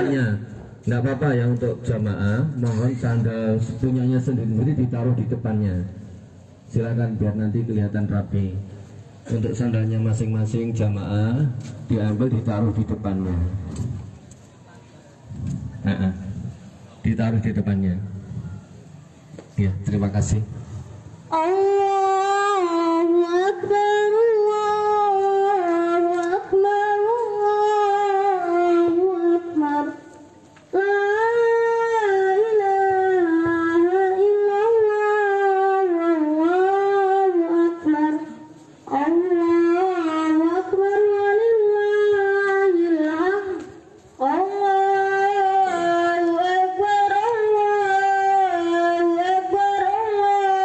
sandalnya. Nggak apa-apa ya untuk jamaah, mohon sandal punyanya sendiri ditaruh di depannya. Silakan biar nanti kelihatan rapi. Untuk sandalnya masing-masing jamaah diambil ditaruh di depannya. Ditaruh di depannya. Ya, terima kasih. Allahu Akbar, Allahu Akbar, Allahu Akbar. La ilaha illallah, Allahu Akbar. Allahu Akbar, walillahil hamd. Allahu Akbar, Allahu Akbar, Allahu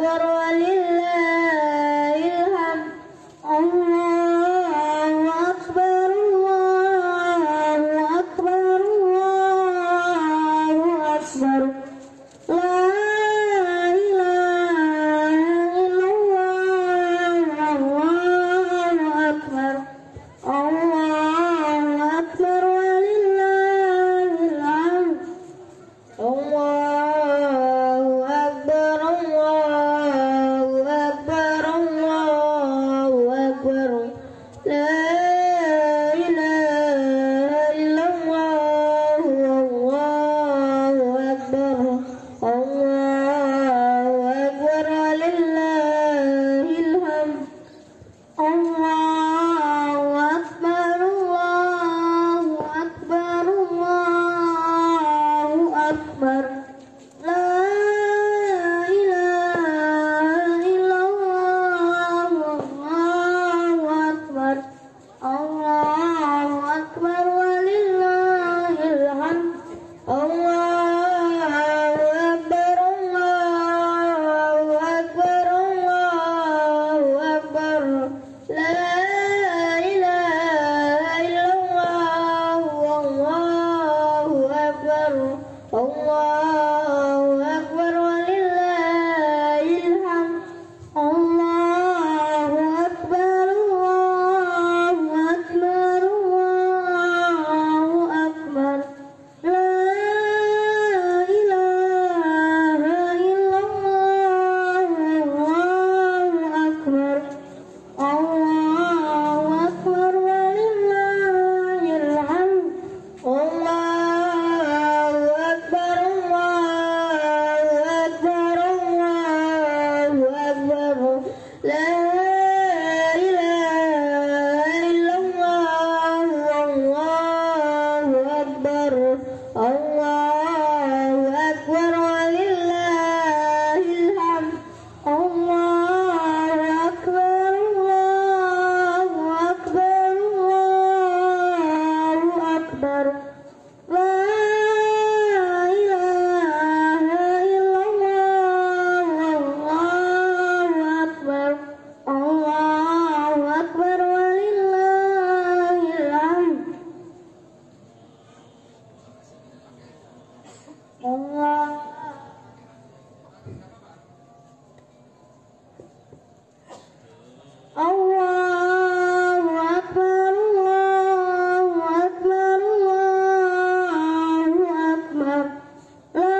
أكبر ولله الحمد الله أكبر الله أكبر الله أكبر لا إله إلا الله الله أكبر الله أكبر ولله الحمد الله أكبر الله أكبر الله أكبر لا إله إلا الله الله أكبر الله أكبر ولله الحمد الله أكبر الله أكبر الله أكبر لا إله إلا الله الله أكبر الله أكبر ولله الحمد الله أكبر الله أكبر الله أكبر لا إله إلا الله الله أكبر الله أكبر ولله الحمد الله أكبر الله أكبر الله أكبر لا إله إلا الله الله أكبر الله أكبر ولله الحمد الله أكبر الله أكبر الله أكبر لا إله إلا الله الله أكبر الله أكبر ولله الحمد الله أكبر الله أكبر الله أكبر لا إله إلا الله الله أكبر الله أكبر ولله الحمد الله الله أكبر الله أكبر الله أكبر لا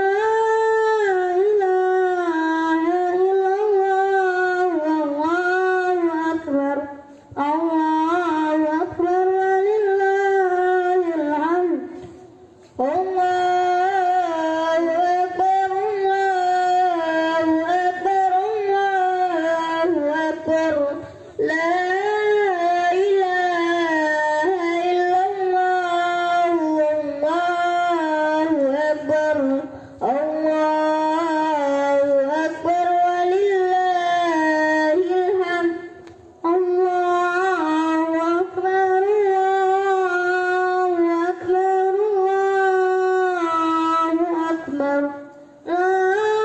إله إلا الله الله أكبر الله أكبر ولله الحمد الله أكبر الله أكبر الله أكبر لا إله إلا الله الله أكبر الله أكبر ولله الحمد الله أكبر الله أكبر الله أكبر لا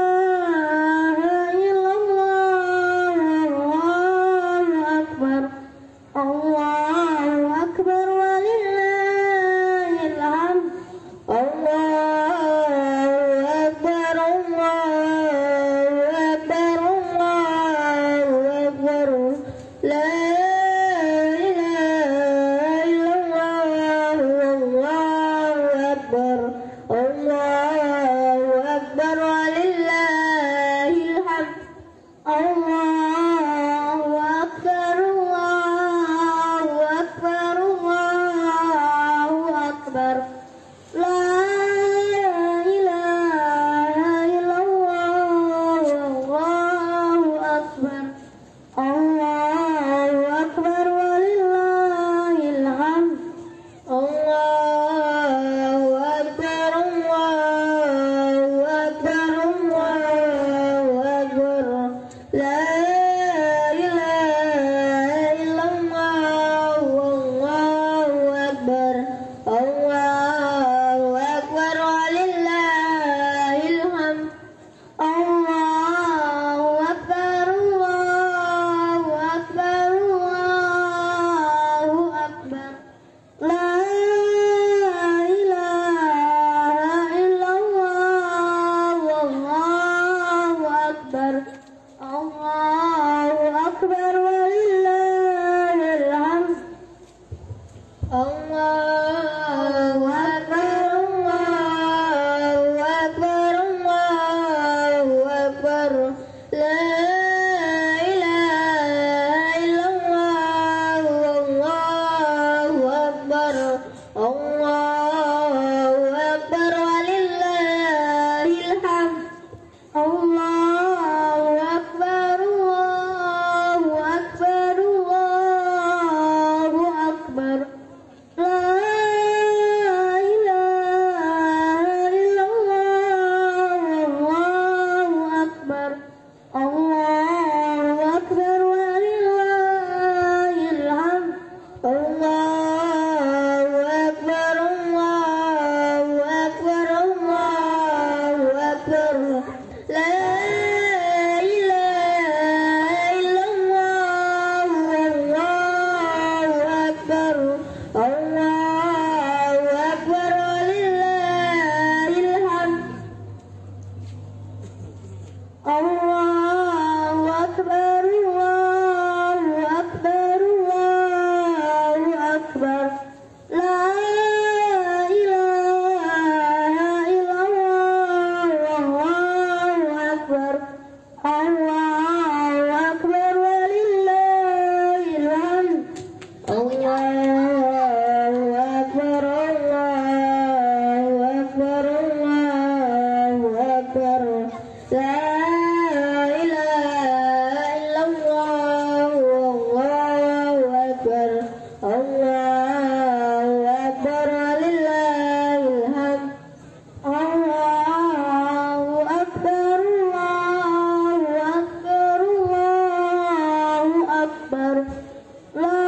إله إلا الله الله أكبر الله أكبر ولله الحمد الله أكبر الله أكبر الله أكبر لا إله إلا الله الله أكبر الله أكبر ولله الحمد الله أكبر الله أكبر الله أكبر لا إله إلا الله لا إله إلا الله والله أكبر الله أكبر ولله الحمد الله أكبر الله أكبر الله أكبر لا إله إلا الله والله أكبر الله أكبر ولله الحمد الله أكبر الله أكبر الله أكبر لا إله إلا الله والله أكبر الله أكبر ولله الحمد الله أكبر الله أكبر الله أكبر لا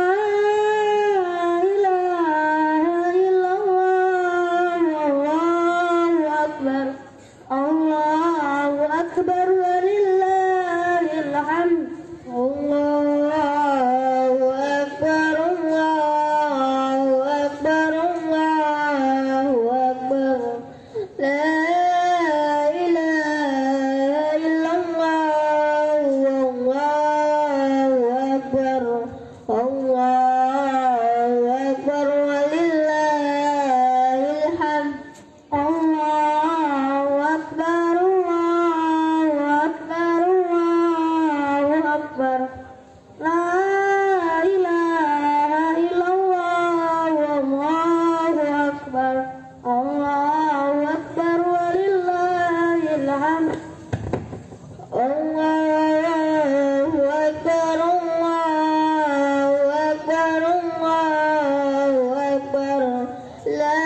إله إلا الله والله أكبر الله أكبر ولله الحمد الله أكبر الله أكبر الله أكبر لا إله إلا الله والله أكبر الله أكبر ولله الحمد الله أكبر الله أكبر الله أكبر لا إله إلا الله والله أكبر الله أكبر ولله الحمد الله أكبر الله أكبر الله أكبر لا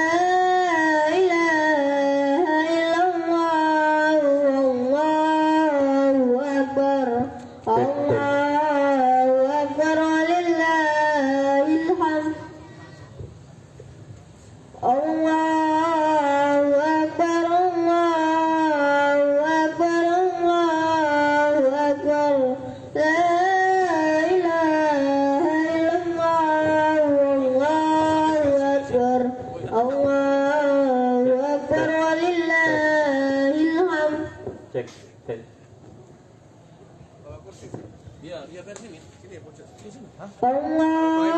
إله إلا الله والله أكبر الله أكبر ولله الحمد الله أكبر الله أكبر الله أكبر لا إله إلا الله والله أكبر الله أكبر ولله الحمد Cek, cek. Biar biar sini. Sini ya, pojok. Sini. Hah? الله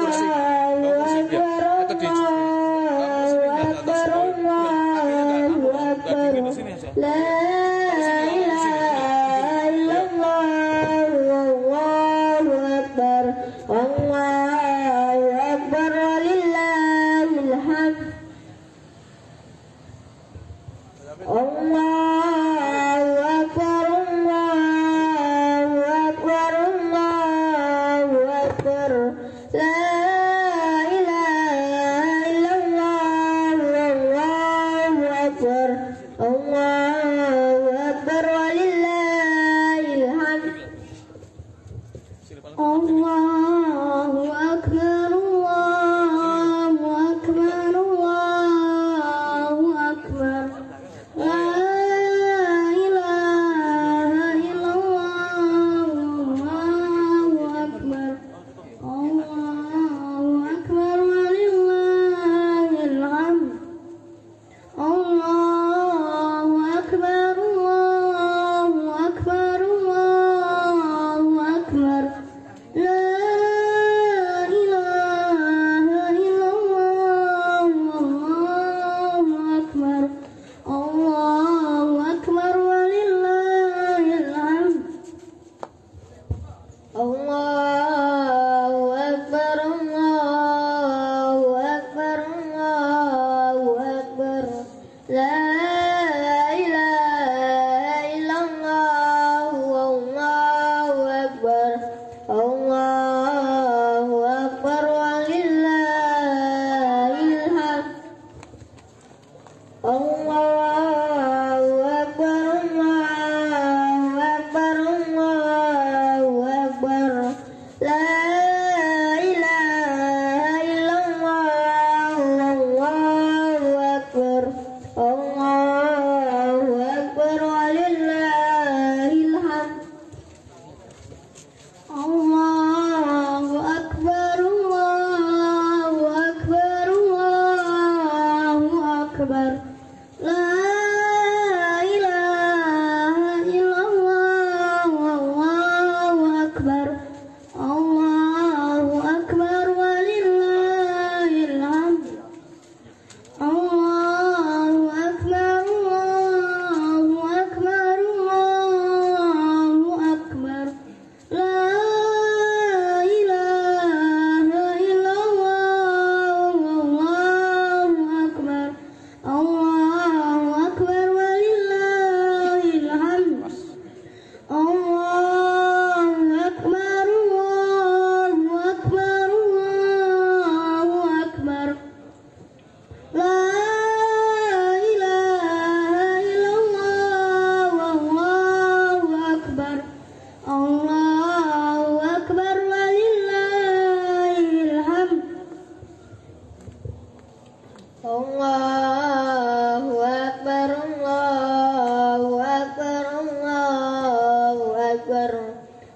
أكبر الله أكبر الله أكبر لا إله إلا الله والله أكبر الله أكبر ولله الحمد الله أكبر الله أكبر الله أكبر لا إله إلا الله والله أكبر الله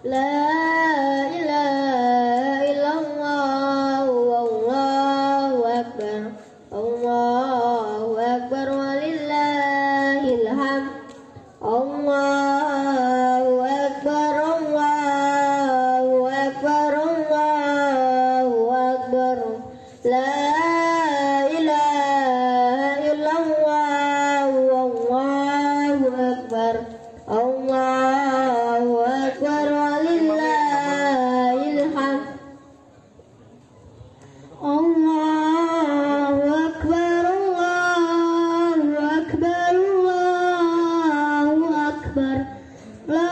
لا إله إلا الله والله أكبر الله أكبر ولله الحمد الله أكبر الله أكبر الله أكبر لا إله إلا الله والله أكبر الله أكبر ولله الحمد الله أكبر الله أكبر الله أكبر لا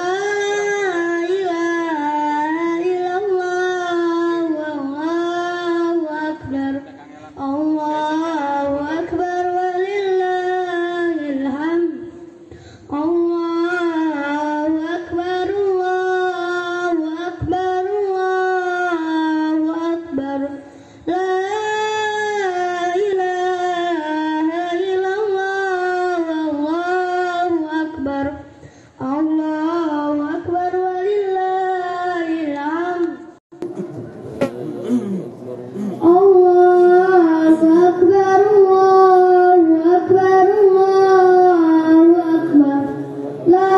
إله إلا الله والله أكبر الله أكبر ولله الحمد الله أكبر الله أكبر الله أكبر لا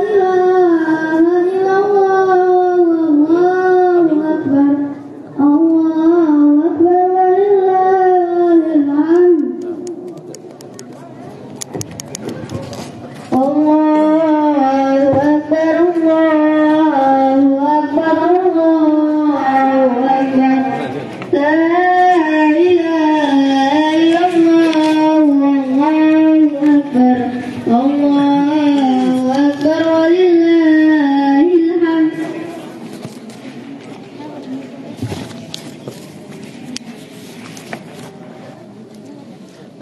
إله إلا الله والله أكبر الله أكبر ولله الحمد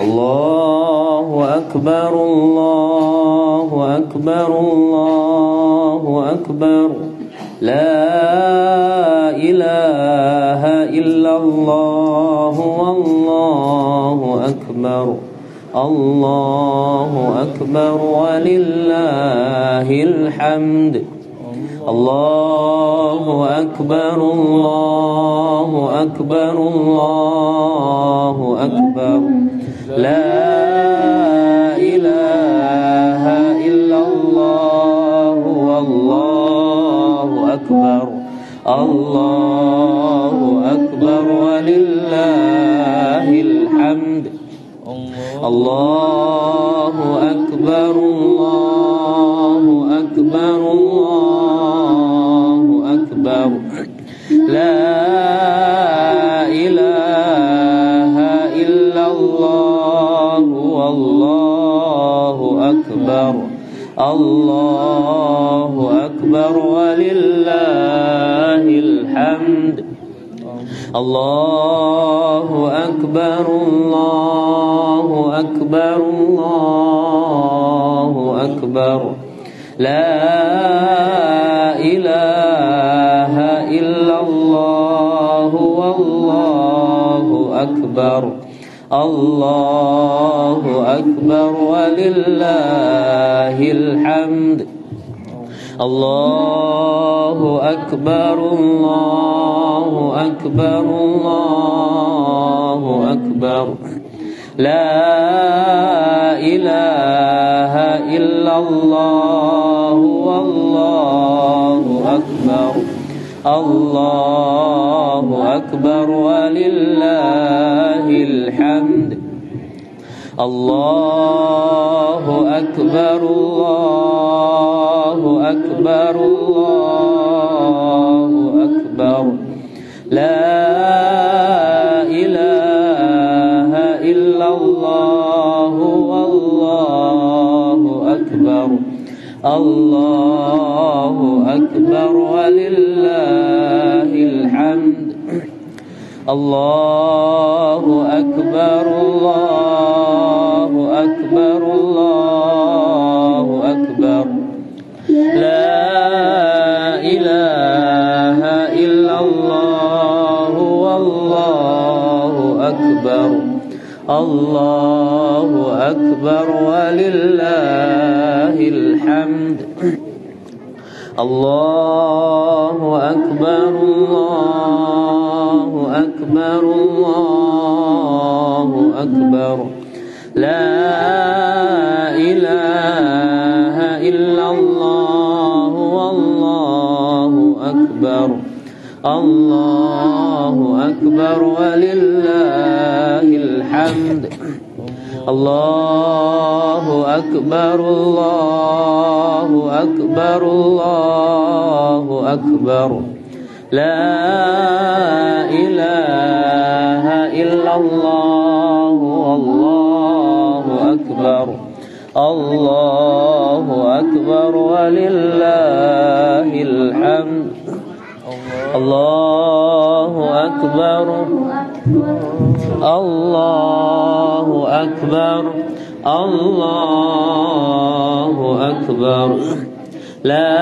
الله أكبر الله أكبر الله أكبر لا إله إلا الله والله أكبر الله أكبر ولله الحمد الله أكبر الله أكبر الله أكبر لا إله إلا الله والله أكبر الله أكبر ولله الحمد الله أكبر الله أكبر الله أكبر لا إله إلا الله والله أكبر الله أكبر ولله الحمد الله أكبر الله أكبر الله أكبر لا إله إلا الله والله أكبر الله أكبر ولله الحمد الله أكبر الله أكبر الله أكبر لا إله إلا الله والله أكبر الله أكبر ولله الحمد الله أكبر الله أكبر الله أكبر لا إله إلا الله والله أكبر الله أكبر ولله الحمد الله أكبر الله أكبر الله أكبر لا إله إلا الله والله أكبر الله أكبر ولله الحمد الله أكبر الله أكبر الله أكبر لا إله إلا الله والله أكبر الله أكبر ولله الحمد الله أكبر الله أكبر الله أكبر لا إله إلا الله والله أكبر الله أكبر ولله الحمد Allahu Akbar, Allahu Akbar, Allahu Akbar. La ilaha illallah, wallahu akbar. Allahu Akbar walillahil hamd. Allahu Akbar, Allahu Akbar, Allahu Akbar. La ilaha illallah, wallahu akbar. Allahu Akbar walillahil hamd. Allahu Akbar, Allahu Akbar, Allahu Akbar. La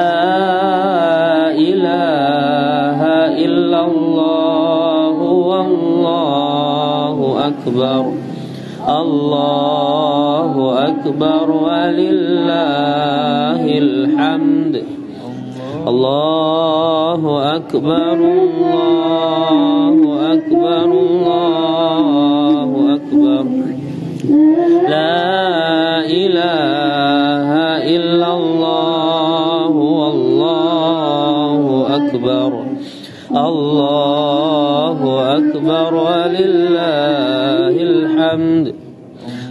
ilaha illallah, wallahu akbar. Allahu Akbar walillahil hamd. Allahu Akbar, Allahu Akbar, Allahu Akbar. La ilaha illallah, wallahu akbar. Allahu Akbar walillahil hamd.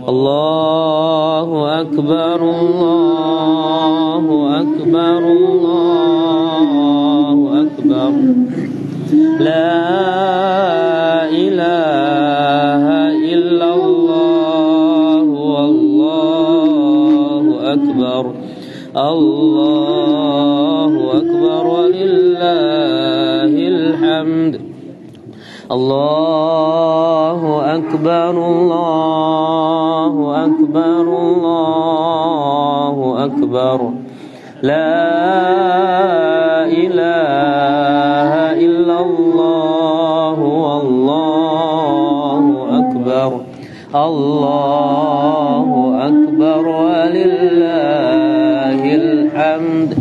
Allahu Akbar, Allahu Akbar, Allahu Akbar. La ilaha illallah, wallahu akbar. Allahu Akbar walillahil hamd. Allahu Akbar, Allahu Akbar, Allahu Akbar. La ilaha illallah, wallahu akbar. Allahu Akbar walillahil hamd.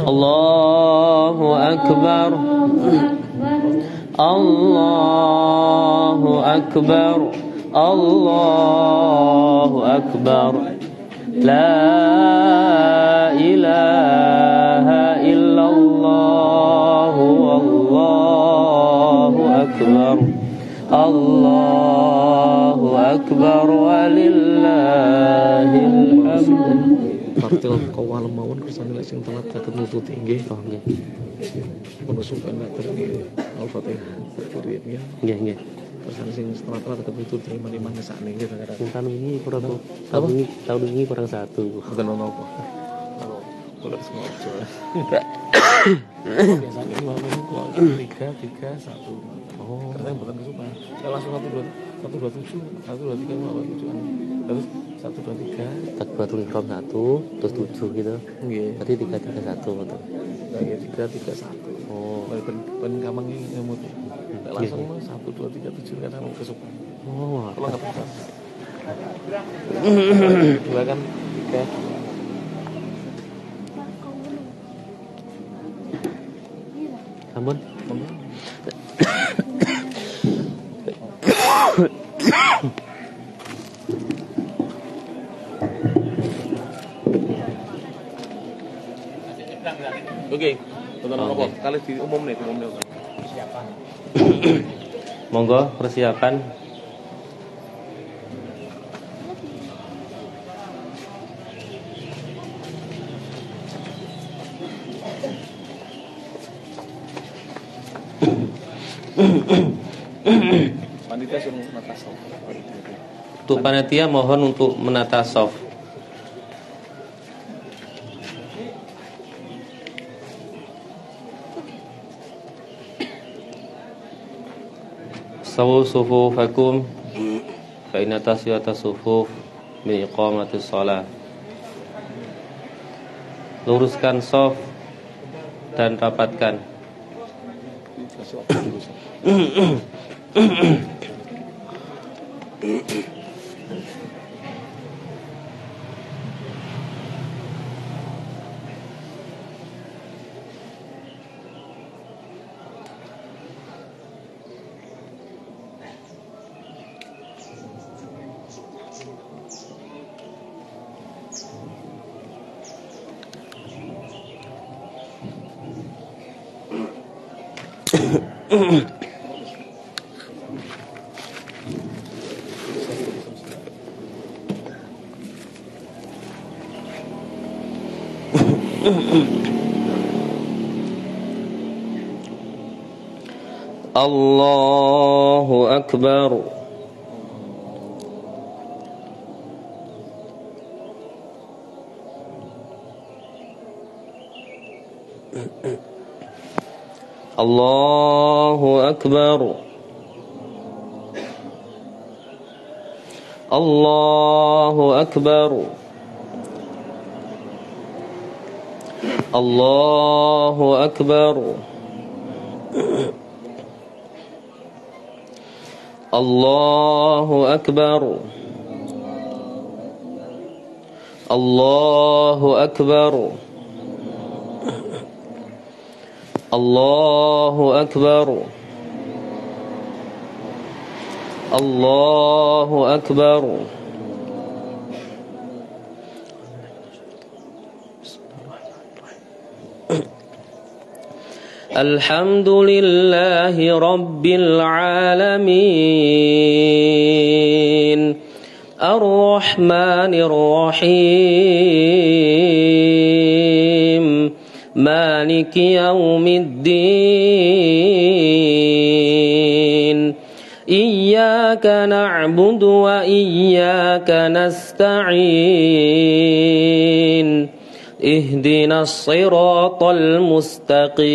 Allahu Akbar, Allahu Akbar, Allahu Akbar. La ilaha illallah, wallahu akbar. Allahu Akbar walillahil hamd. Partil kawal mawon kersane lek sing telat saged nututi nggih. Oh nggih. Penusukan matur nggih. Al-Fatihah. Nggih. Nggih nggih. Kersane sing telat saged nututi iman-iman sakne nggih saudara. Tahun ini kurang tahun ini kurang satu. Mboten ono apa. Kalau sengaja. Biasanya ini waktu itu 3-3-1. Oh, karena bukan kesukaan. Saya langsung 1-2-7, 1-2-3 mau tujuan. Terus 1-2-3. Takbiratul ihram 1, terus 7 gitu. Nggih. Berarti 3-3-1 gitu. Nggih 3-3-1. Oh. Ben gampang iki ngemut. Langsung 1-2-3-7 kan kesukaan. Oh, Kalau enggak bisa. Dua kan 3. Ampun. Oke. Tonton apa? Kali di umum nih. Persiapan. Monggo persiapan. Panitia suruh menata soft. Untuk panitia mohon untuk menata soft. Sawu sufufakum fa inna taswiyata sufuf min iqamatis shalah. Luruskan soft dan rapatkan. Allahu Akbar. Allahu Akbar. Allahu Akbar. Allahu Akbar. Allahu Akbar. Allahu Akbar. Allahu Akbar. Allahu Akbar. Alhamdulillahi Rabbil Alamin Ar-Rahmanir Rahim Maliki Yawmiddin Iyyaka na'budu wa iyyaka nasta'in اهدنا الصراط المستقيم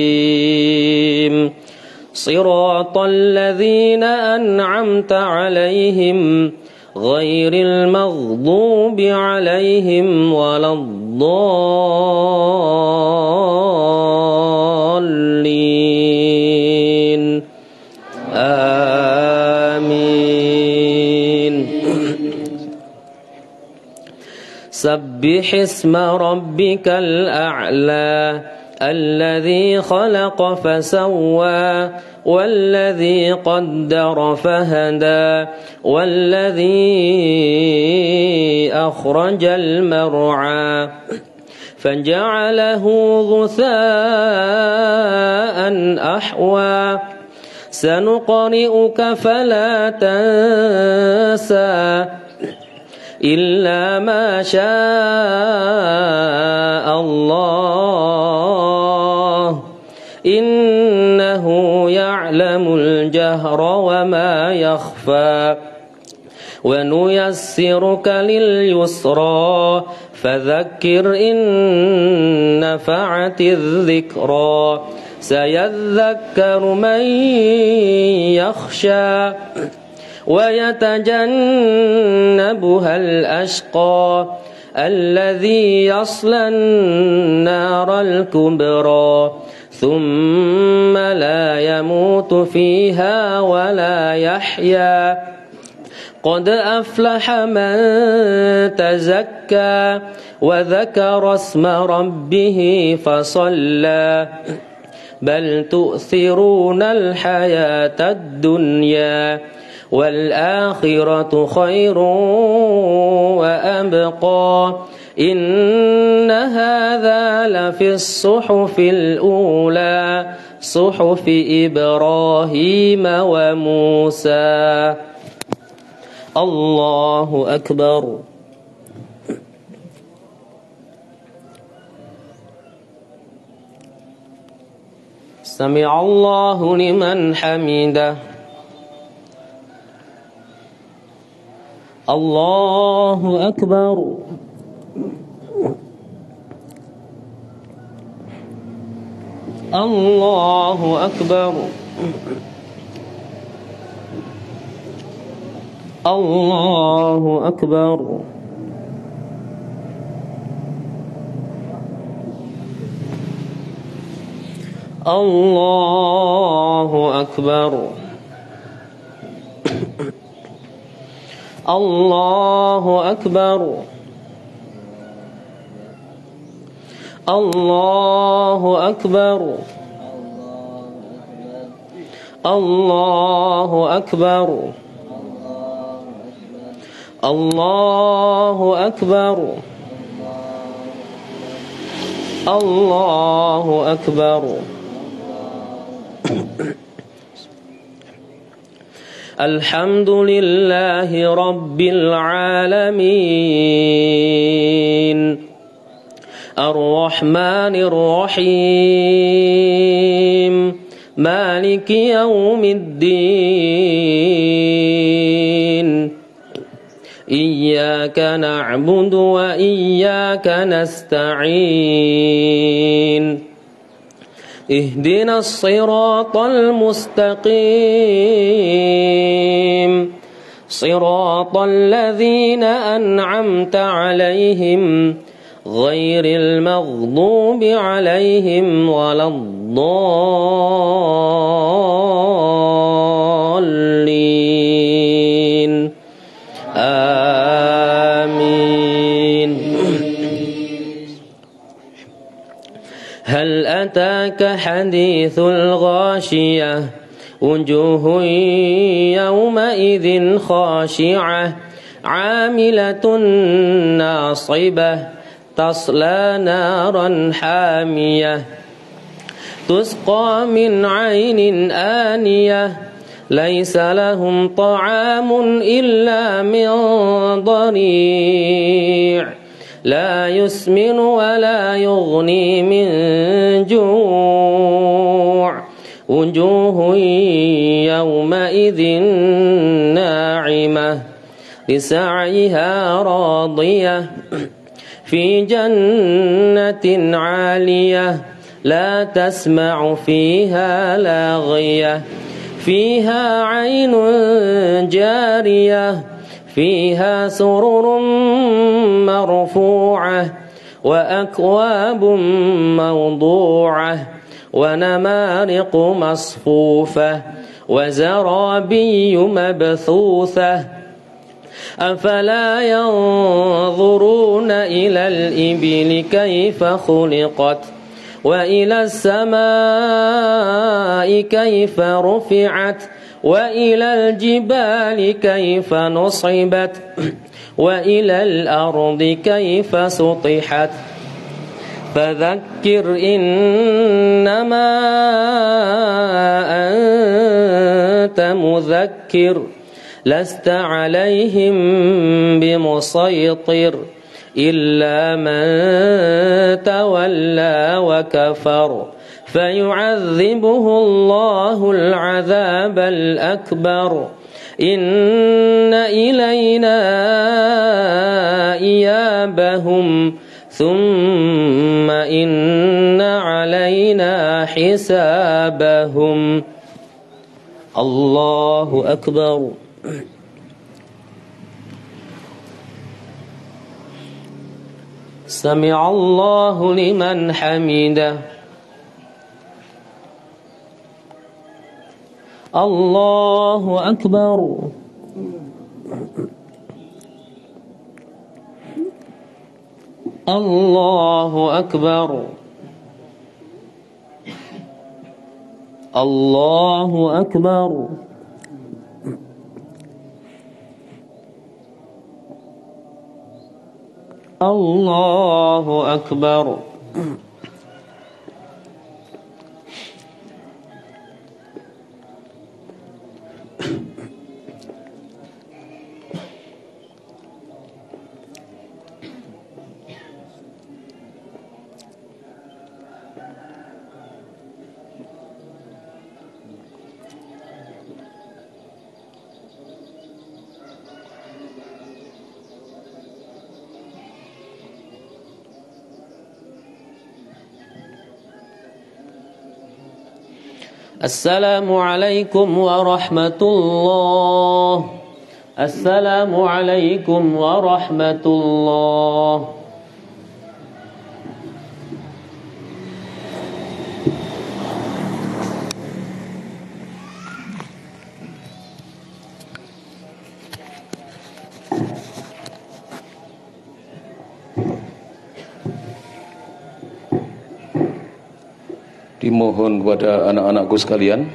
صراط الذين أنعمت عليهم غير المغضوب عليهم ولا الضالين آمين سبح اسم ربك الأعلى الذي خلق فسوى والذي قدر فهدى والذي أخرج المرعى فجعله غثاء أحوى سنقرئك فلا تنسى إلا ما شاء الله إنه يعلم الجهر وما يخفى ونيسرك لليسرى فذكر إن نفعت الذكرى سيذكر من يخشى ويتجنبها الأشقى الذي يصلى النار الكبرى ثم لا يموت فيها ولا يحيا قد أفلح من تزكى وذكر اسم ربه فصلى بل تؤثرون الحياة الدنيا والآخرة خير وأبقى إن هذا لفي الصحف الأولى صحف إبراهيم وموسى الله أكبر سمع الله لمن حمده الله أكبر الله أكبر الله أكبر الله أكبر الله أكبر الله أكبر الله أكبر الله أكبر الله أكبر الحمد لله رب العالمين الرحمن الرحيم مالك يوم الدين إياك نعبد وإياك نستعين اهدنا الصراط المستقيم صراط الذين أنعمت عليهم غير المغضوب عليهم ولا الضالين آمين. هل أتاك حديث الغاشية وجوه يومئذ خاشعة عاملة ناصبة تصلى نارا حامية تسقى من عين آنية ليس لهم طعام إلا من ضريع لا يسمن ولا يغني من جوع وجوه يومئذ ناعمة لسعيها راضية في جنة عالية لا تسمع فيها لاغية فيها عين جارية فيها سرر مرفوعة وأكواب موضوعة ونمارق مصفوفة وزرابي مبثوثة أفلا ينظرون إلى الإبل كيف خلقت وإلى السماء كيف رفعت وإلى الجبال كيف نصبت وإلى الأرض كيف سطحت فذكر إنما أنت مذكر لست عليهم بمسيطر إلا من تولى وكفر فيعذبه الله العذاب الأكبر إن إلينا إيابهم ثم إن علينا حسابهم. الله أكبر. سمع الله لمن حمده. الله أكبر. الله أكبر. الله أكبر. الله أكبر. السلام عليكم ورحمة الله. السلام عليكم ورحمة الله. Dimohon kepada anak-anakku sekalian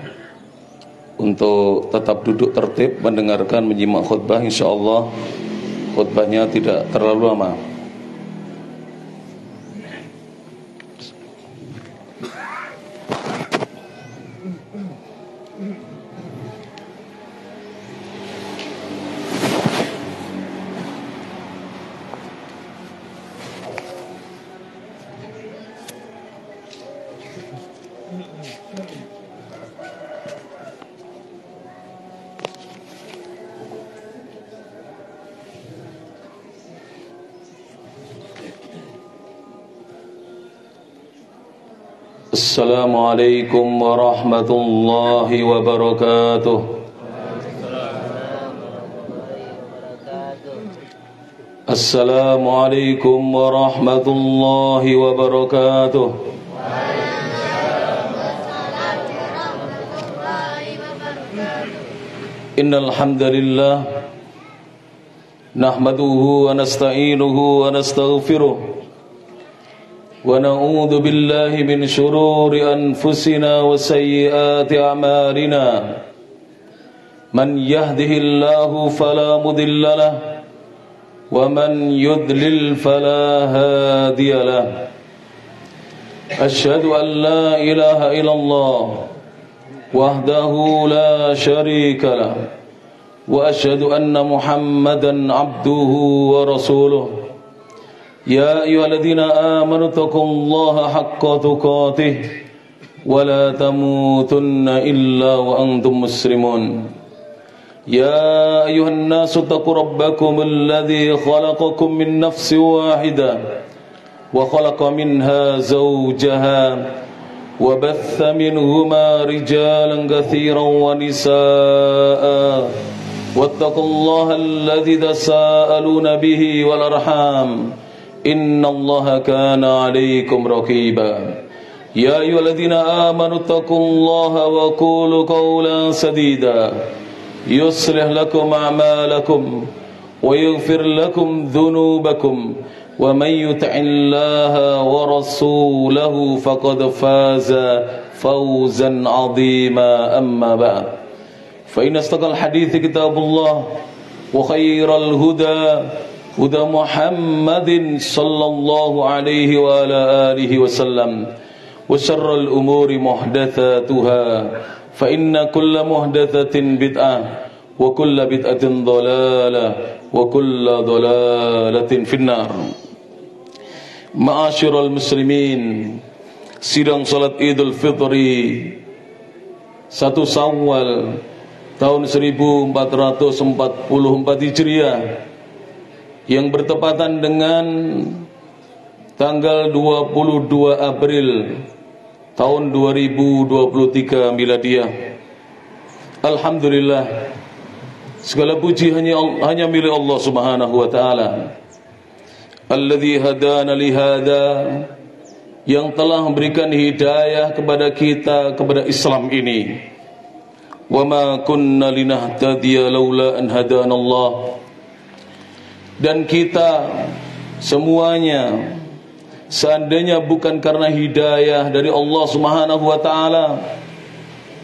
untuk tetap duduk tertib mendengarkan menyimak khutbah. Insyaallah khutbahnya tidak terlalu lama. Assalamualaikum warahmatullahi wabarakatuh. Assalamualaikum warahmatullahi wabarakatuh. Innal hamdalillah nahmaduhu wa nasta'inuhu wa nastaghfiruh wa na'udzu billahi min shururi anfusina wa sayyiati a'malina. Man yahdihillahu fala mudilla lahu ومن يضلل فلا هادي له أشهد أن لا إله إلا الله وحده لا شريك له وأشهد أن محمدا عبده ورسوله يا أيها الذين آمنوا اتقوا الله حق تقاته ولا تموتن إلا وأنتم مسلمون يا أيها الناس اتقوا ربكم الذي خلقكم من نفس واحدة وخلق منها زوجها وبث منهما رجالا كثيرا ونساء واتقوا الله الذي تساءلون به والأرحام إن الله كان عليكم رقيبا يا أيها الذين آمنوا اتقوا الله وقولوا قولا سديدا يصلح لكم أعمالكم ويغفر لكم ذنوبكم ومن يطع الله ورسوله فقد فاز فوزا عظيما أما بعد فإن أصدق الحديث كتاب الله وخير الهدى هدى محمد صلى الله عليه وعلى آله وسلم وشر الأمور محدثاتها فإن كل محدثة بدعة وكل بدعة ضلالة وكل ضلالة في النار. Ma'asyiral muslimin, sidang salat Idul Fitri 1 Syawal tahun 1444 Hijriah yang bertepatan dengan tanggal 22 April tahun 2023 Miladiah. Alhamdulillah, segala puji hanya milik Allah Subhanahu wa taala. Alladzi hadana li hada, yang telah memberikan hidayah kepada kita kepada Islam ini. Wa ma kunna linahtadiya laula an hadanallah. Dan kita semuanya, seandainya bukan karena hidayah dari Allah Subhanahu wa taala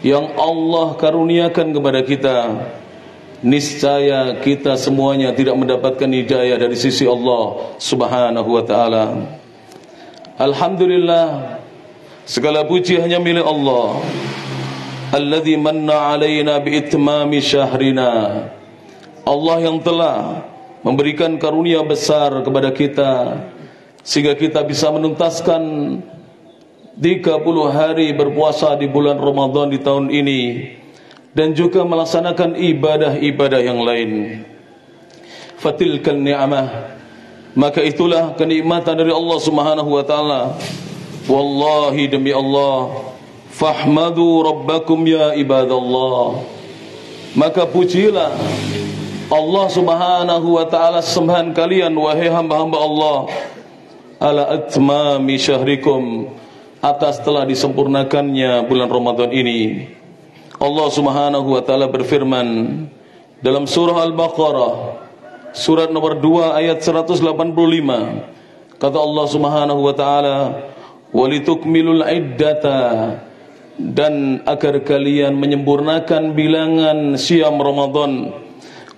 yang Allah karuniakan kepada kita, niscaya kita semuanya tidak mendapatkan hidayah dari sisi Allah Subhanahu wa taala. Alhamdulillah, segala puji hanya milik Allah. Alladzi manna 'alaina biitmami syahrina. Allah yang telah memberikan karunia besar kepada kita sehingga kita bisa menuntaskan 30 hari berpuasa di bulan Ramadan di tahun ini dan juga melaksanakan ibadah-ibadah yang lain. Fatilkan ni'amah, maka itulah kenikmatan dari Allah Subhanahu wa taala. Wallahi, demi Allah, fahmadu rabbakum ya ibadallah, maka pujilah Allah Subhanahu wa taala sembahan kalian wahai hamba-hamba Allah, ala atmami syahrikum, atas telah disempurnakannya bulan Ramadan ini. Allah Subhanahu wa taala berfirman dalam surah Al-Baqarah surat nomor 2 ayat 185. Kata Allah Subhanahu wa taala, walitukmilul iddata, dan agar kalian menyempurnakan bilangan siam Ramadan,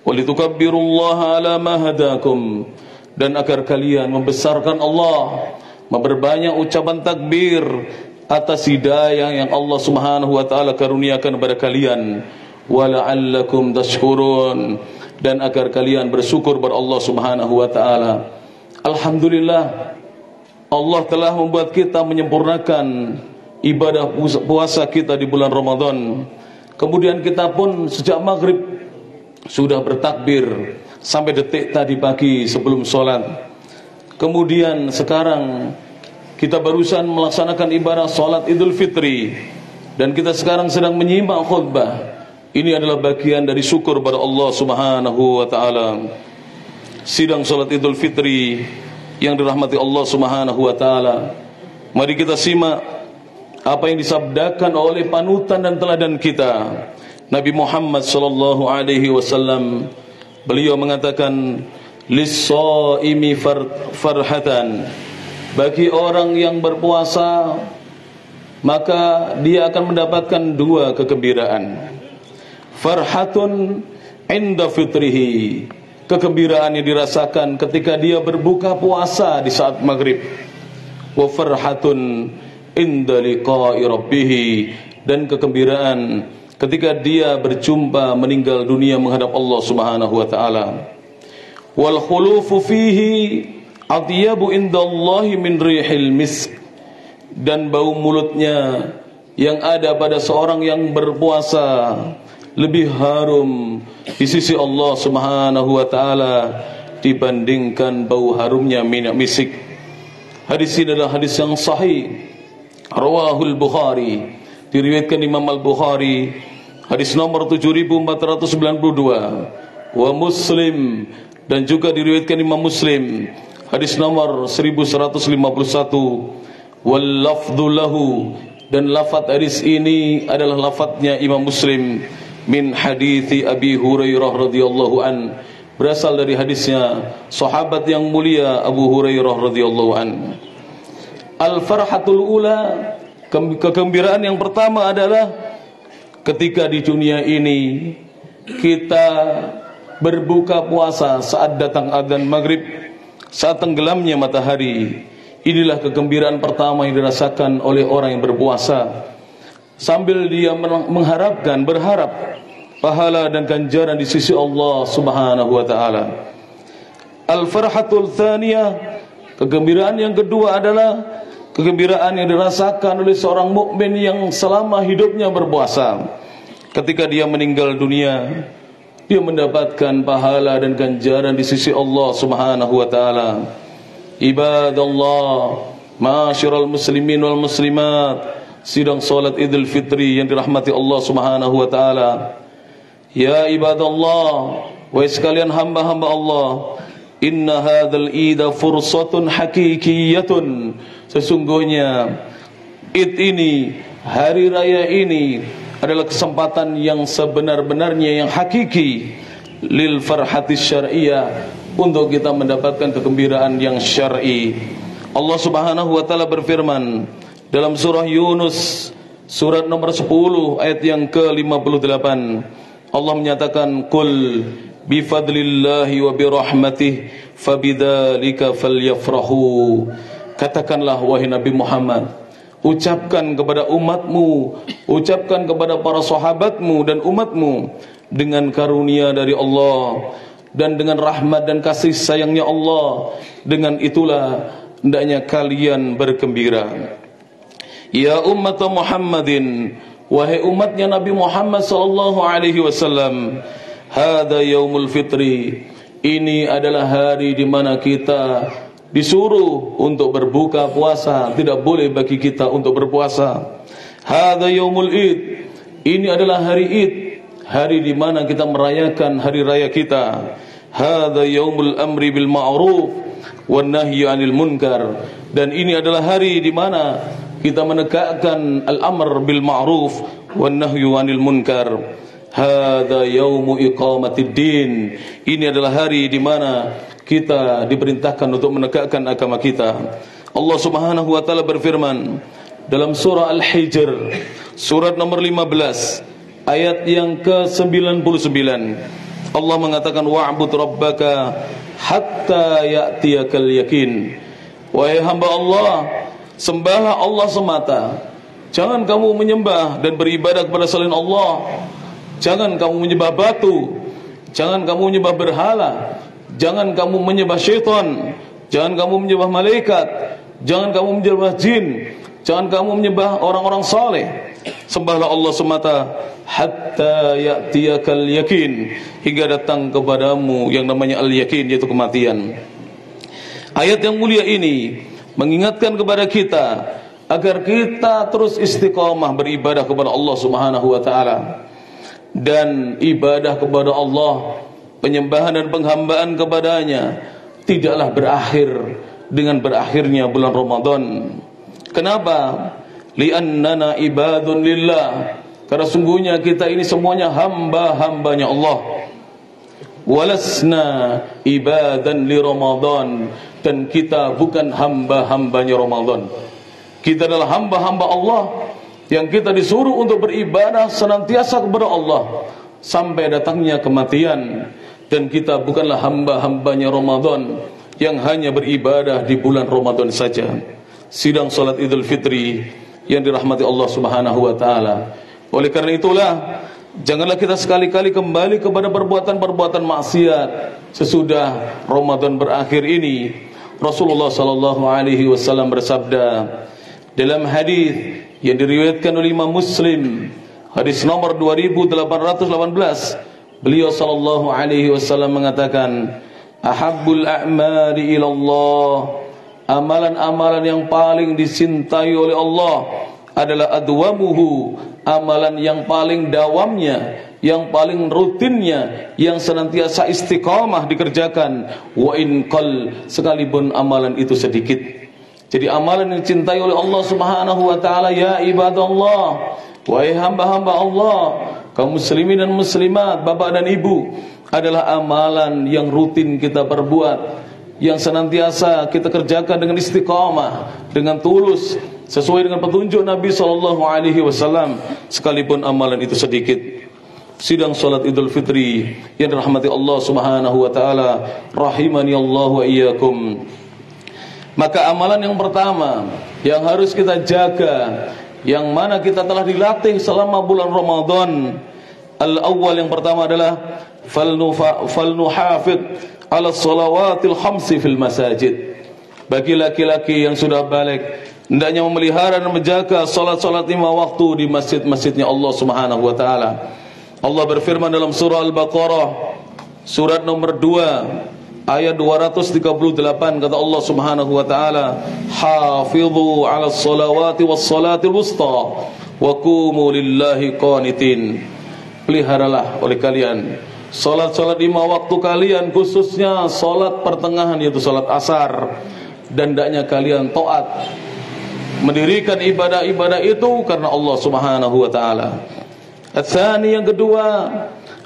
walitukabbirullaha ala ma hadakum, dan agar kalian membesarkan Allah, memperbanyak ucapan takbir atas hidayah yang Allah Subhanahu wa taala karuniakan kepada kalian, wala'allakum tashkurun, dan agar kalian bersyukur kepada Allah Subhanahu wa taala. Alhamdulillah, Allah telah membuat kita menyempurnakan ibadah puasa kita di bulan Ramadan. Kemudian kita pun sejak maghrib sudah bertakbir sampai detik tadi pagi sebelum sholat. Kemudian sekarang Kita barusan melaksanakan ibadah salat Idul Fitri dan kita sekarang sedang menyimak khutbah. Ini adalah bagian dari syukur pada Allah Subhanahu wa taala. Sidang salat Idul Fitri yang dirahmati Allah Subhanahu wa taala. Mari kita simak apa yang disabdakan oleh panutan dan teladan kita, Nabi Muhammad sallallahu alaihi wasallam. Beliau mengatakan, lis-shaimi farhatan. Bagi orang yang berpuasa, maka dia akan mendapatkan dua kegembiraan. Farhatun inda fitrihi, kegembiraan yang dirasakan ketika dia berbuka puasa di saat maghrib. Wa farhatun inda liqa'i rabbih, dan kegembiraan ketika dia berjumpa meninggal dunia menghadap Allah Subhanahu wa taala. Wal khulufu fihi atyabu indallahi min rihil misk, dan bau mulutnya yang ada pada seorang yang berpuasa lebih harum di sisi Allah Subhanahu wa taala dibandingkan bau harumnya minyak misik. Hadis ini adalah hadis yang sahih, rawahul Bukhari, diriwayatkan Imam Al-Bukhari, hadis nomor 7492, wa Muslim, dan juga diriwayatkan Imam Muslim, hadis nomor 1151, wal lafdhu lahu, dan lafaz hadis ini adalah lafaznya Imam Muslim, min hadithi Abi Hurairah radhiyallahu an, berasal dari hadisnya sahabat yang mulia Abu Hurairah radhiyallahu an. Al-farhatul ula, kegembiraan yang pertama adalah ketika di dunia ini kita berbuka puasa saat datang adzan maghrib, saat tenggelamnya matahari. Inilah kegembiraan pertama yang dirasakan oleh orang yang berpuasa, sambil dia berharap pahala dan ganjaran di sisi Allah Subhanahu wa taala. Al-farhatul tsaniyah, kegembiraan yang kedua adalah kegembiraan yang dirasakan oleh seorang mukmin yang selama hidupnya berpuasa. Ketika dia meninggal dunia, dia mendapatkan pahala dan ganjaran di sisi Allah Subhanahu wa taala. Ibadallah, ma'asyiral muslimin wal muslimat, sidang salat Idul Fitri yang dirahmati Allah Subhanahu wa taala. Ya ibadallah, wahai sekalian hamba-hamba Allah, inna hadzal ida fursatun hakikiyatun, sesungguhnya Id ini, hari raya ini adalah kesempatan yang sebenar-benarnya, yang hakiki, lil farhatis syar'iyah, untuk kita mendapatkan kegembiraan yang syar'i. Allah Subhanahu wa taala berfirman dalam surah Yunus, surat nomor 10 ayat yang ke-58. Allah menyatakan, qul bifadlillahi wa birahmatih fabidzalika falyafrahu. Katakanlah wahai Nabi Muhammad, ucapkan kepada umatmu, ucapkan kepada para sahabatmu dan umatmu, dengan karunia dari Allah dan dengan rahmat dan kasih sayangnya Allah, dengan itulah hendaknya kalian bergembira. Ya ummat Muhammadin, wahai umatnya Nabi Muhammad sallallahu alaihi wasallam, hada yaumul fitri, ini adalah hari di mana kita disuruh untuk berbuka puasa, tidak boleh bagi kita untuk berpuasa. Hada yaumul id, ini adalah hari id, hari di mana kita merayakan hari raya kita. Hada yaumul amri bil ma'ruf wan nahyi 'anil munkar, dan ini adalah hari di mana kita menegakkan al-amr bil ma'ruf wan nahyu 'anil munkar. Hada yaumu iqamatid din, ini adalah hari di mana kita diperintahkan untuk menegakkan agama kita. Allah Subhanahu wa taala berfirman dalam surah Al-Hijr, surat nomor 15 ayat yang ke-99. Allah mengatakan, wa'bud rabbaka hatta ya'tiyakal yakin. Wahai hamba Allah, sembahlah Allah semata. Jangan kamu menyembah dan beribadah kepada selain Allah. Jangan kamu menyembah batu, jangan kamu menyembah berhala, jangan kamu menyembah syaitan, jangan kamu menyembah malaikat, jangan kamu menyembah jin, jangan kamu menyembah orang-orang saleh. Sembahlah Allah semata hatta ya'tiyakal yakin, hingga datang kepadamu yang namanya al-yakin, yaitu kematian. Ayat yang mulia ini mengingatkan kepada kita agar kita terus istiqamah beribadah kepada Allah Subhanahu wa taala. Dan ibadah kepada Allah, penyembahan dan penghambaan kepadanya tidaklah berakhir dengan berakhirnya bulan Ramadan. Kenapa? Li'annana ibadun lillah, karena sungguhnya kita ini semuanya hamba-hambanya Allah. Walasna ibadan li Ramadan, dan kita bukan hamba-hambanya Ramadan. Kita adalah hamba-hamba Allah yang kita disuruh untuk beribadah senantiasa kepada Allah sampai datangnya kematian. Dan kita bukanlah hamba-hambanya Ramadan yang hanya beribadah di bulan Ramadan saja. Sidang salat Idul Fitri yang dirahmati Allah Subhanahu wa taala. Oleh karena itulah, janganlah kita sekali-kali kembali kepada perbuatan-perbuatan maksiat sesudah Ramadan berakhir ini. Rasulullah sallallahu alaihi wasallam bersabda dalam hadis yang diriwayatkan oleh Imam Muslim, hadis nomor 2818, beliau sallallahu alaihi wasallam mengatakan, ahabbul a'mali ila Allah, amalan-amalan yang paling dicintai oleh Allah adalah adwamuhu, amalan yang paling dawamnya, yang paling rutinnya, yang senantiasa istiqamah dikerjakan, wa in qal, sekalipun amalan itu sedikit. Jadi amalan yang dicintai oleh Allah Subhanahu wa taala, ya ibadallah, wahai hamba-hamba Allah, kaum muslimin dan muslimat, bapak dan ibu, adalah amalan yang rutin kita perbuat, yang senantiasa kita kerjakan dengan istiqamah, dengan tulus, sesuai dengan petunjuk Nabi sallallahu alaihi wasallam, sekalipun amalan itu sedikit. Sidang salat Idul Fitri yang dirahmati Allah Subhanahu wa taala, rahimani Allah wa iyyakum. Maka amalan yang pertama yang harus kita jaga, yang mana kita telah dilatih selama bulan Ramadan, al-awwal, yang pertama adalah falnuhafid ala salawatil khamsi fil masajid. Bagi laki-laki yang sudah balik, hendaknya memelihara dan menjaga salat-salat 5 waktu di masjid-masjidnya Allah Subhanahu wa taala. Allah berfirman dalam surah Al-Baqarah surat nomor 2 ayat 238, kata Allah Subhanahu wa taala, hafidhu 'alas salawati was salatil wusta wa qumu lillahi qanitin. Peliharalah oleh kalian salat-salat 5 waktu kalian, khususnya salat pertengahan yaitu salat asar, dan hendaknya kalian taat mendirikan ibadah-ibadah itu karena Allah Subhanahu wa taala. Ats-tsani, yang kedua,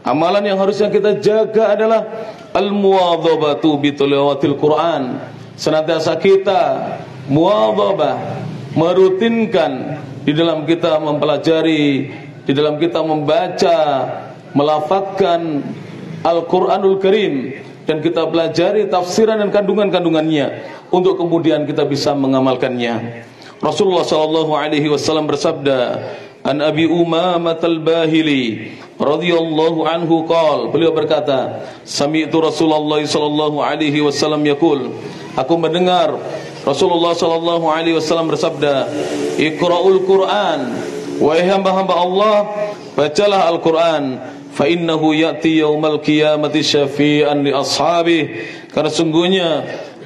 amalan yang harusnya kita jaga adalah al-muwadhabatu bi tilawatil Quran. Senantiasa kita muwadhabah, merutinkan di dalam kita mempelajari, di dalam kita membaca, melafadzkan Al-Quranul Karim, dan kita pelajari tafsiran dan kandungan-kandungannya untuk kemudian kita bisa mengamalkannya. Rasulullah sallallahu alaihi wasallam bersabda, an Abi Umamah al-Bahili radhiyallahu anhu qala, beliau berkata, sami'tu Rasulullah sallallahu alaihi wasallam yaqul, aku mendengar Rasulullah sallallahu alaihi wasallam bersabda, iqra'ul Qur'an, wahai hamba-hamba Allah, bacalah Al-Qur'an, fa innahu ya'ti yaumal qiyamati syafi'an li ashabihi, karena sungguhnya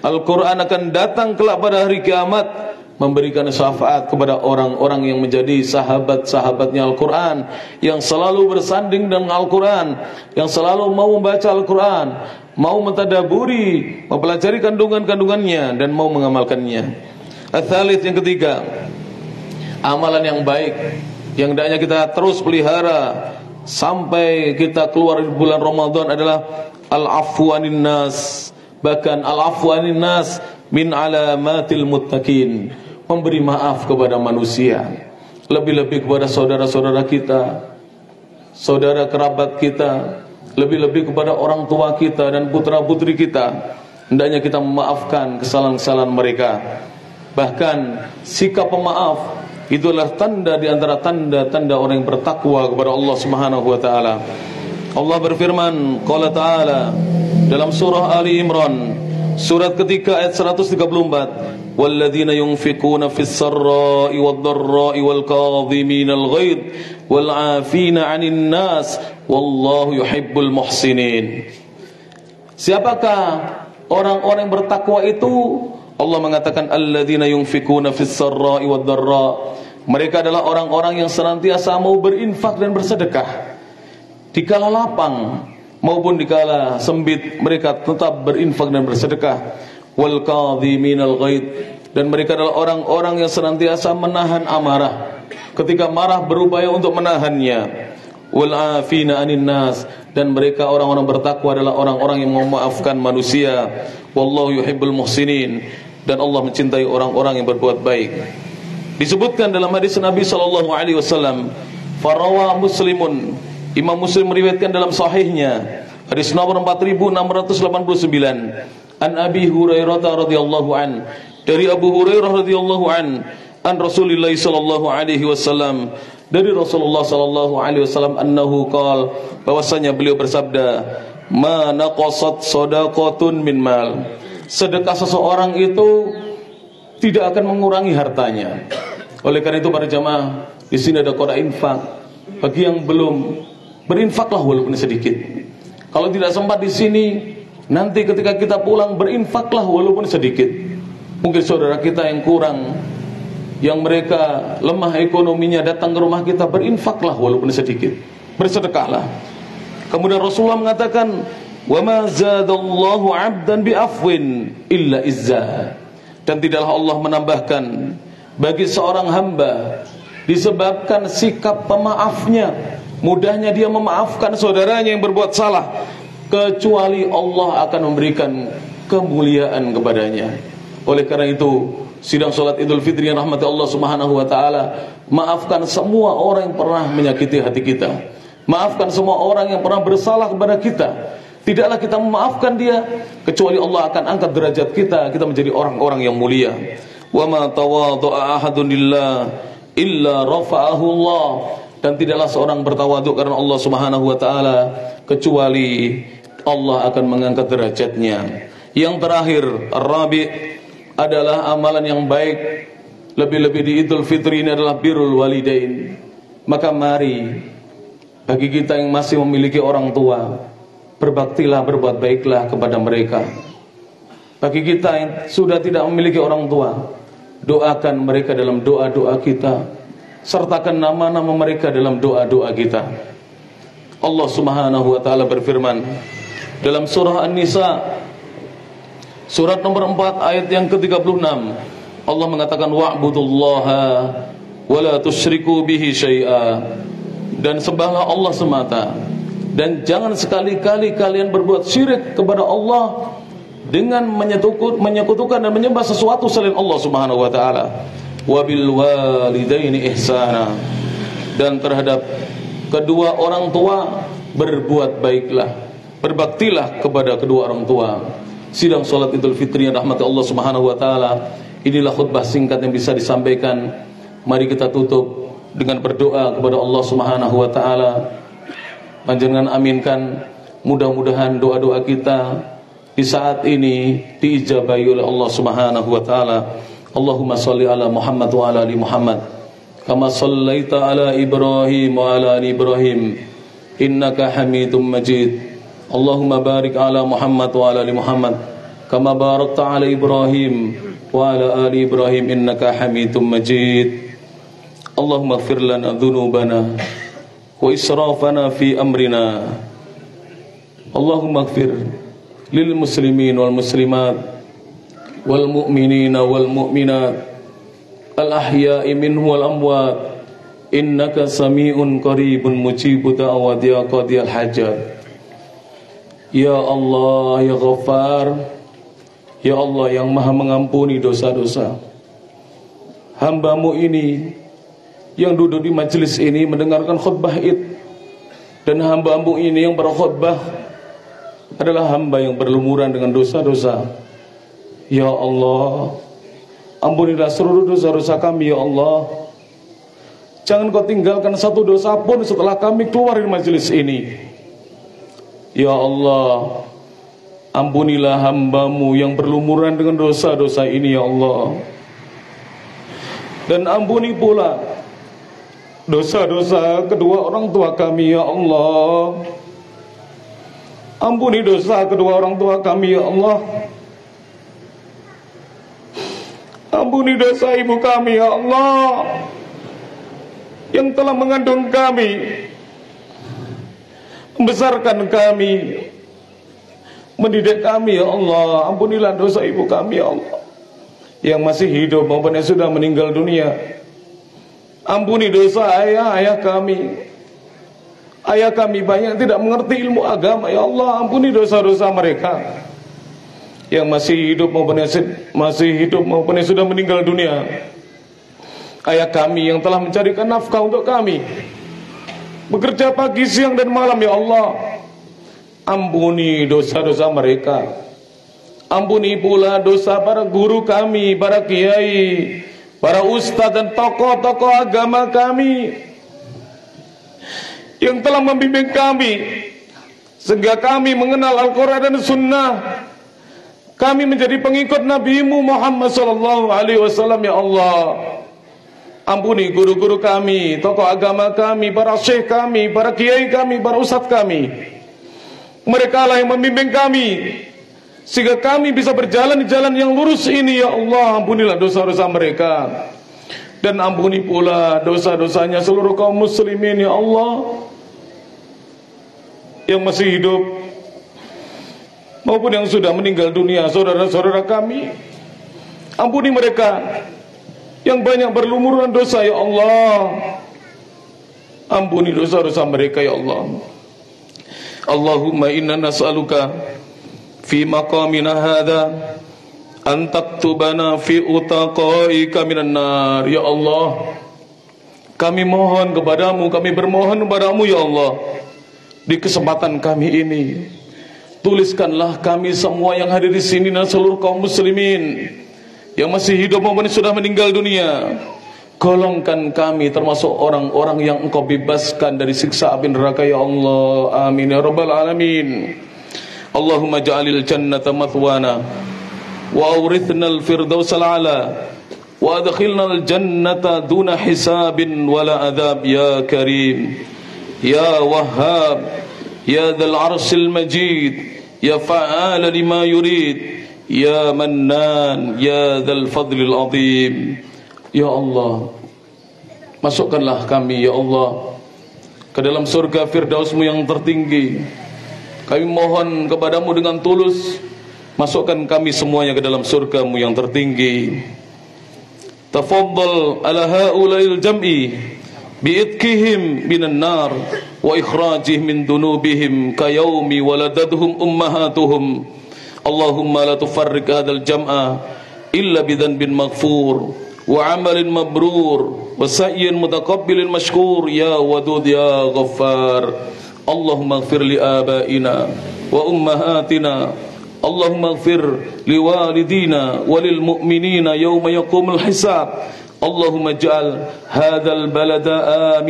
Al-Qur'an akan datang kelak pada hari kiamat memberikan syafaat kepada orang-orang yang menjadi sahabat-sahabatnya Al-Quran, yang selalu bersanding dengan Al-Quran, yang selalu mau membaca Al-Quran, mau mentadaburi, mempelajari kandungan-kandungannya, dan mau mengamalkannya. Ats-tsalits, yang ketiga, amalan yang baik yang hendaknya kita terus pelihara sampai kita keluar di bulan Ramadan adalah al-'afwu 'anin nas. Bahkan al-'afwu 'anin nas min alamatil muttaqin, memberi maaf kepada manusia, lebih-lebih kepada saudara-saudara kita, saudara kerabat kita, lebih-lebih kepada orang tua kita dan putra-putri kita. Hendaknya kita memaafkan kesalahan-kesalahan mereka. Bahkan sikap pemaaf itu adalah tanda di antara tanda-tanda orang yang bertakwa kepada Allah Subhanahu wa taala. Allah berfirman, qala ta'ala dalam surah Ali Imran surat ketiga ayat 134, walladzina yunfikuna fis sarra'i wad dharra'i wal kadhiminal ghaidh wal 'afina 'anil nas wallahu yuhibbul muhsinin. Siapakah orang-orang yang bertakwa itu? Allah mengatakan alladzina yunfikuna fis sarra'i wad dharra. Mereka adalah orang-orang yang senantiasa mau berinfak dan bersedekah di kala lapang maupun di kala sempit. Mereka tetap berinfak dan bersedekah. Wal kadhiminal ghaid, dan mereka adalah orang-orang yang senantiasa menahan amarah, ketika marah berupaya untuk menahannya. Wal afina anin nas, dan mereka orang-orang bertakwa adalah orang-orang yang memaafkan manusia. Wallahu yuhibbul muhsinin, dan Allah mencintai orang-orang yang berbuat baik. Disebutkan dalam hadis Nabi sallallahu alaihi wasallam, farawa Muslimun, Imam Muslim meriwayatkan dalam sahihnya, hadis nomor 4689, an Abi Hurairah radhiyallahu an, dari Abu Hurairah radhiyallahu an Rasulullah sallallahu alaihi wasallam, dari Rasulullah sallallahu alaihi wasallam, annahu qala, bahwasanya beliau bersabda, ma naqasat shadaqatun min mal, sedekah seseorang itu tidak akan mengurangi hartanya. Oleh karena itu para jamaah, di sini ada qada infak. Bagi yang belum, berinfaklah walaupun sedikit. Kalau tidak sempat di sini, nanti ketika kita pulang berinfaklah walaupun sedikit. Mungkin saudara kita yang kurang, yang mereka lemah ekonominya, datang ke rumah kita, berinfaklah walaupun sedikit, bersedekahlah. Kemudian Rasulullah mengatakan, wa ma zadallahu 'abdan bi'afwin illa izza, dan tidaklah Allah menambahkan bagi seorang hamba disebabkan sikap pemaafnya, mudahnya dia memaafkan saudaranya yang berbuat salah, kecuali Allah akan memberikan kemuliaan kepadanya. Oleh karena itu, sidang salat Idul Fitri yang rahmati Allah Subhanahu wa taala, maafkan semua orang yang pernah menyakiti hati kita. Maafkan semua orang yang pernah bersalah kepada kita. Tidaklah kita memaafkan dia, kecuali Allah akan angkat derajat kita, kita menjadi orang-orang yang mulia. Wa ma tawadha'a ahadun lillah illa rafa'ahu Allah, dan tidaklah seorang bertawaduk karena Allah Subhanahu wa taala, kecuali Allah akan mengangkat derajatnya. Yang terakhir, ar-rabi' adalah amalan yang baik, lebih-lebih di Idul Fitri ini adalah birrul walidain. Maka mari, bagi kita yang masih memiliki orang tua, berbaktilah, berbuat baiklah kepada mereka. Bagi kita yang sudah tidak memiliki orang tua, doakan mereka dalam doa-doa kita, sertakan nama-nama mereka dalam doa-doa kita. Allah Subhanahu wa taala berfirman dalam surah An-Nisa, surat nomor 4 ayat yang ke-36, Allah mengatakan, wa'budullaha wa la tusyriku bihi syai'a, dan sembahlah Allah semata, dan jangan sekali-kali kalian berbuat syirik kepada Allah dengan menyekutukan dan menyembah sesuatu selain Allah Subhanahu wa taala. Wa bil walidaini ihsana, dan terhadap kedua orang tua berbuat baiklah, berbaktilah kepada kedua orang tua. Sidang salat Idul Fitri yang rahmati Allah Subhanahu wa taala, inilah khutbah singkat yang bisa disampaikan. Mari kita tutup dengan berdoa kepada Allah Subhanahu wa taala. Panjenengan aminkan, mudah-mudahan doa-doa kita di saat ini diijabahi oleh Allah Subhanahu wa taala. Allahumma shalli ala Muhammad wa ala ali Muhammad kama shallaita ala Ibrahim wa ala ali Ibrahim innaka Hamidum Majid. Allahumma barik ala Muhammad wa ala ali Muhammad kama barakta ala Ibrahim wa ala ali Ibrahim innaka Hamidum Majid. Allahumma ighfir lana dhunubana wa israfana fi amrina. Allahumma ighfir lil muslimin wal muslimat wal mu'minin wal mu'minat al ahya'i minhum wal amwat innaka sami'un qaribun mujibud da'wat ya qadiyal hajat. Ya Allah, ya Ghaffar, ya Allah yang maha mengampuni dosa-dosa, hamba-Mu ini yang duduk di majelis ini mendengarkan khutbah Id, dan hamba-Mu ini yang berkhutbah adalah hamba yang berlumuran dengan dosa-dosa. Ya Allah, ampunilah seluruh dosa-dosa kami ya Allah. Jangan Kau tinggalkan satu dosa pun setelah kami keluar dari majelis ini. Ya Allah, ampunilah hamba-Mu yang berlumuran dengan dosa-dosa ini ya Allah. Dan ampuni pula dosa-dosa kedua orang tua kami ya Allah. Ampuni dosa kedua orang tua kami ya Allah. ampuni dosa ibu kami ya Allah, yang telah mengandung kami, membesarkan kami, mendidik kami ya Allah. Ampunilah dosa ibu kami ya Allah, yang masih hidup maupun yang sudah meninggal dunia. Ampuni dosa ayah kami. Ayah kami banyak tidak mengerti ilmu agama ya Allah. Ampuni dosa-dosa mereka yang masih hidup maupun yang sudah meninggal dunia. Ayah kami yang telah mencarikan nafkah untuk kami, bekerja pagi, siang dan malam ya Allah. Ampuni dosa-dosa mereka. Ampuni pula dosa para guru kami, para kiai, para ustadz dan tokoh-tokoh agama kami yang telah membimbing kami sehingga kami mengenal Al-Quran dan Sunnah. Kami menjadi pengikut Nabi-Mu Muhammad SAW ya Allah. Ampuni guru-guru kami, tokoh agama kami, para syekh kami, para kiai kami, para ustadz kami. Mereka lah yang membimbing kami sehingga kami bisa berjalan di jalan yang lurus ini ya Allah. Ampunilah dosa-dosa mereka, dan ampuni pula dosa-dosanya seluruh kaum muslimin ya Allah, yang masih hidup maupun yang sudah meninggal dunia, saudara-saudara kami. Ampuni mereka yang banyak berlumuran dosa ya Allah. Ampuni dosa-dosa mereka ya Allah. Allahumma inna nas'aluka fi maqamina hadha an taktubana fi utaqaika minan nar. Ya Allah, kami mohon kepadamu, kami bermohon kepadamu ya Allah, di kesempatan kami ini, tuliskanlah kami semua yang hadir di sini dan seluruh kaum muslimin yang masih hidup maupun sudah meninggal dunia. Golongkan kami termasuk orang-orang yang Engkau bebaskan dari siksa api neraka ya Allah. Amin ya rabbal alamin. Allahumma ja'alil jannata mathwana wa awrithna al-firdausal a'la wa adkhilna al-jannata duna hisabin wala adhab ya karim ya wahhab ya dzal arsyil majid ya fa'ala lima yurid ya mannan ya dzal fadlil azim. Ya Allah, masukkanlah kami ya Allah ke dalam surga Firdaus-Mu yang tertinggi. Kami mohon kepadamu dengan tulus, masukkan kami semuanya ke dalam surga-Mu yang tertinggi. Tafaddal ala haula'il jam'i bi'idkihim minan nar wa ikhrajihim min dunubihim kayaumi waladadhum ummahatuhum. Allahumma la tufarriq hadzal jam'a illa bidzanbin maghfur wa amalin mabrur wa sa'yin mutaqabbilin mashkur ya wadud ya ghaffar. Allahumma ighfir li abaina wa ummahatina. Allahumma ighfir li walidina walil mu'minina yawma yaqumul hisab. Allahumma ij'al hadzal balada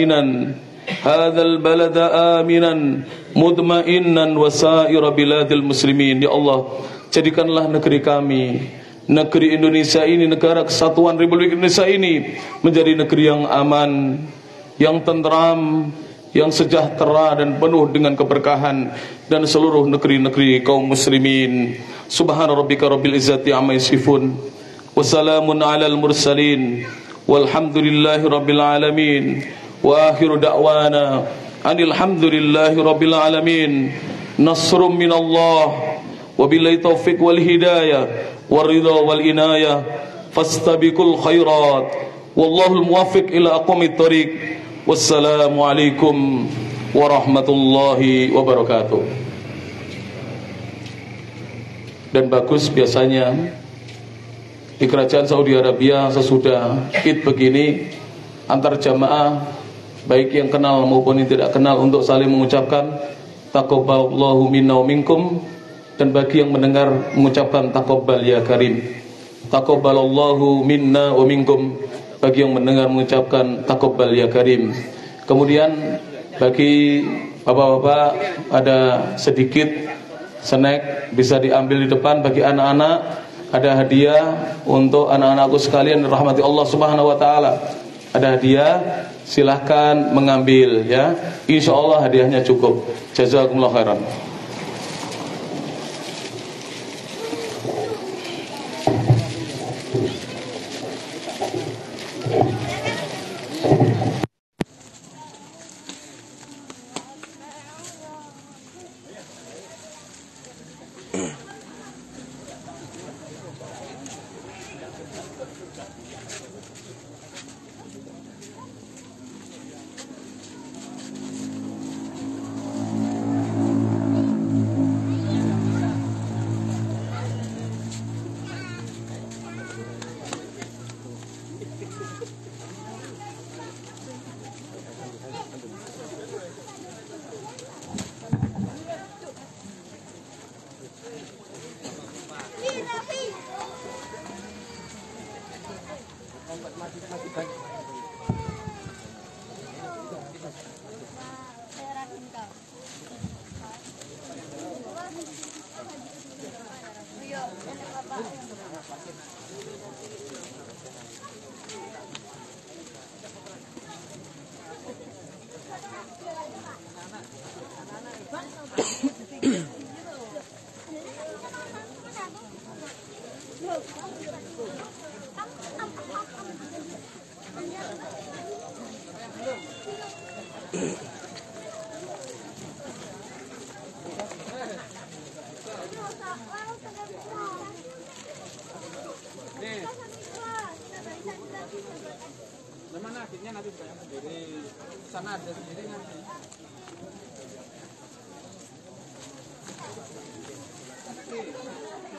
aminan mutma'innan wa sa'ira biladil muslimin. Ya Allah, jadikanlah negeri kami, negeri Indonesia ini, negara kesatuan Republik Indonesia ini, menjadi negeri yang aman, yang tentram, yang sejahtera dan penuh dengan keberkahan, dan seluruh negeri-negeri kaum muslimin. Subhana rabbika rabbil izzati amma yasifun wa salamun alal mursalin walhamdulillahi rabbil alamin wa akhiru da'wana anil hamdulillahi rabbil alamin. Nasrum minallah wa billahi taufiq wal hidayah waridha wal inayah fastabiqul khairat wallahul muwaffiq ila aqwamit thoriq. Wassalamualaikum warahmatullahi wabarakatuh. Dan bagus biasanya di kerajaan Saudi Arabia sesudah Id begini, antar jamaah baik yang kenal maupun yang tidak kenal untuk saling mengucapkan taqabbalallahu minna wa minkum, dan bagi yang mendengar mengucapkan taqabbal ya karim. Taqabbalallahu minna wa minkum, bagi yang mendengar mengucapkan taqabbal ya karim. Kemudian bagi bapak-bapak ada sedikit snack bisa diambil di depan. Bagi anak-anak ada hadiah untuk anak-anakku sekalian rahmati Allah Subhanahu wa taala. Ada hadiah, silahkan mengambil ya. Insyaallah hadiahnya cukup. Jazakumullah khairan. Mana adiknya nanti bayar sendiri, sana ada sendiri nanti. Oke.